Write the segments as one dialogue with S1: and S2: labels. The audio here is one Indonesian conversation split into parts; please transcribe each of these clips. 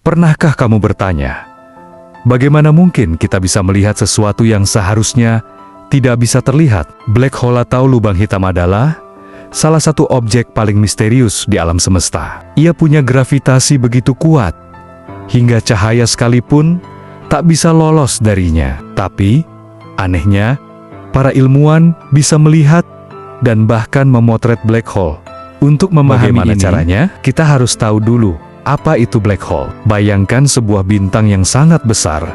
S1: Pernahkah kamu bertanya, bagaimana mungkin kita bisa melihat sesuatu yang seharusnya tidak bisa terlihat? Black hole atau lubang hitam adalah salah satu objek paling misterius di alam semesta. Ia punya gravitasi begitu kuat, hingga cahaya sekalipun tak bisa lolos darinya. Tapi, anehnya, para ilmuwan bisa melihat dan bahkan memotret black hole. Untuk memahami caranya, kita harus tahu dulu apa itu black hole. Bayangkan sebuah bintang yang sangat besar,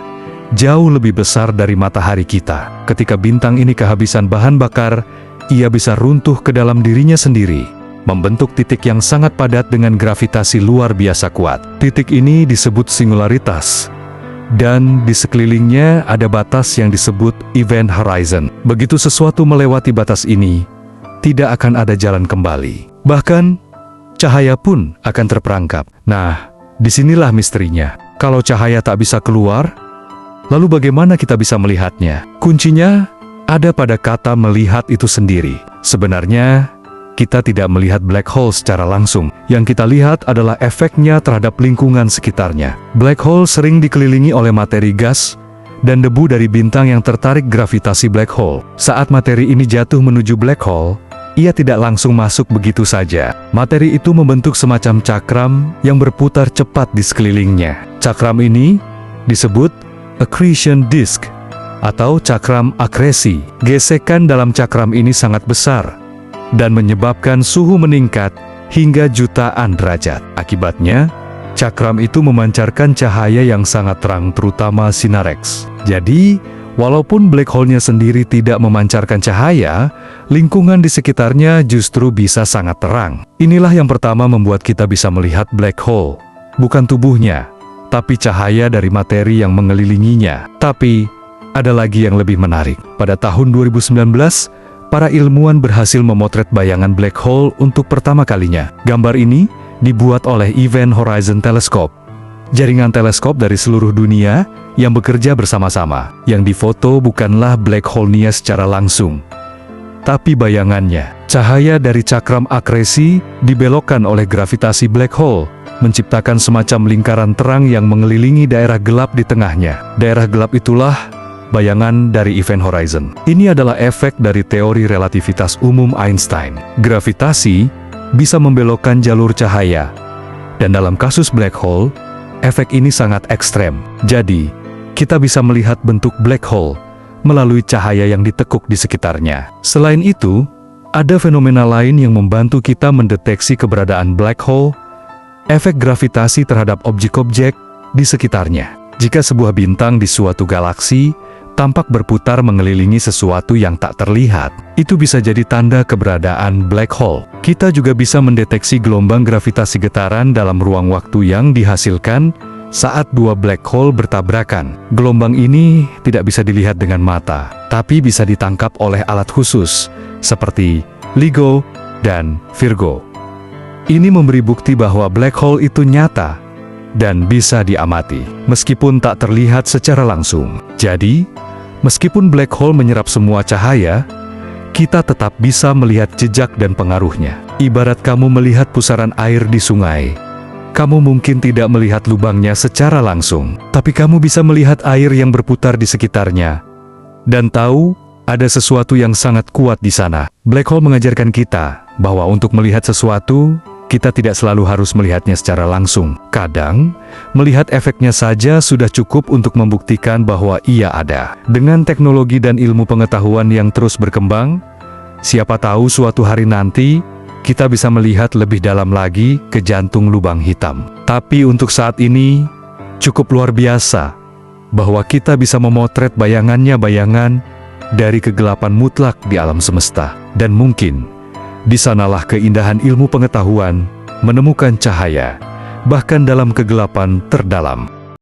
S1: jauh lebih besar dari matahari kita. Ketika bintang ini kehabisan bahan bakar, ia bisa runtuh ke dalam dirinya sendiri, membentuk titik yang sangat padat dengan gravitasi luar biasa kuat. Titik ini disebut singularitas, dan di sekelilingnya ada batas yang disebut event horizon. Begitu sesuatu melewati batas ini, tidak akan ada jalan kembali. Bahkan, cahaya pun akan terperangkap. Nah, disinilah misterinya. Kalau cahaya tak bisa keluar, lalu bagaimana kita bisa melihatnya? Kuncinya ada pada kata melihat itu sendiri. Sebenarnya, kita tidak melihat black hole secara langsung. Yang kita lihat adalah efeknya terhadap lingkungan sekitarnya. Black hole sering dikelilingi oleh materi gas dan debu dari bintang yang tertarik gravitasi black hole. Saat materi ini jatuh menuju black hole, ia tidak langsung masuk begitu saja. Materi itu membentuk semacam cakram yang berputar cepat di sekelilingnya. Cakram ini disebut accretion disk atau cakram akresi. Gesekan dalam cakram ini sangat besar dan menyebabkan suhu meningkat hingga jutaan derajat. Akibatnya, cakram itu memancarkan cahaya yang sangat terang, terutama sinar X. Jadi, walaupun black hole-nya sendiri tidak memancarkan cahaya, lingkungan di sekitarnya justru bisa sangat terang. Inilah yang pertama membuat kita bisa melihat black hole. Bukan tubuhnya, tapi cahaya dari materi yang mengelilinginya. Tapi, ada lagi yang lebih menarik. Pada tahun 2019, para ilmuwan berhasil memotret bayangan black hole untuk pertama kalinya. Gambar ini dibuat oleh Event Horizon Telescope, jaringan teleskop dari seluruh dunia yang bekerja bersama-sama. Yang difoto bukanlah black hole-nya secara langsung, tapi bayangannya. Cahaya dari cakram akresi dibelokkan oleh gravitasi black hole, menciptakan semacam lingkaran terang yang mengelilingi daerah gelap di tengahnya. Daerah gelap itulah bayangan dari event horizon. Ini adalah efek dari teori relativitas umum Einstein. Gravitasi bisa membelokkan jalur cahaya, dan dalam kasus black hole, efek ini sangat ekstrem. Jadi, kita bisa melihat bentuk black hole melalui cahaya yang ditekuk di sekitarnya. Selain itu, ada fenomena lain yang membantu kita mendeteksi keberadaan black hole, efek gravitasi terhadap objek-objek di sekitarnya. Jika sebuah bintang di suatu galaksi tampak berputar mengelilingi sesuatu yang tak terlihat, itu bisa jadi tanda keberadaan black hole. Kita juga bisa mendeteksi gelombang gravitasi getaran dalam ruang waktu yang dihasilkan saat dua black hole bertabrakan. Gelombang ini tidak bisa dilihat dengan mata, tapi bisa ditangkap oleh alat khusus, seperti LIGO dan Virgo. Ini memberi bukti bahwa black hole itu nyata dan bisa diamati, meskipun tak terlihat secara langsung. Jadi, meskipun black hole menyerap semua cahaya, kita tetap bisa melihat jejak dan pengaruhnya. Ibarat kamu melihat pusaran air di sungai. Kamu mungkin tidak melihat lubangnya secara langsung, tapi kamu bisa melihat air yang berputar di sekitarnya, dan tahu ada sesuatu yang sangat kuat di sana. Black hole mengajarkan kita bahwa untuk melihat sesuatu, kita tidak selalu harus melihatnya secara langsung. Kadang, melihat efeknya saja sudah cukup untuk membuktikan bahwa ia ada. Dengan teknologi dan ilmu pengetahuan yang terus berkembang, siapa tahu suatu hari nanti, kita bisa melihat lebih dalam lagi ke jantung lubang hitam. Tapi untuk saat ini, cukup luar biasa bahwa kita bisa memotret bayangan dari kegelapan mutlak di alam semesta. Dan mungkin, di sanalah keindahan ilmu pengetahuan menemukan cahaya, bahkan dalam kegelapan terdalam.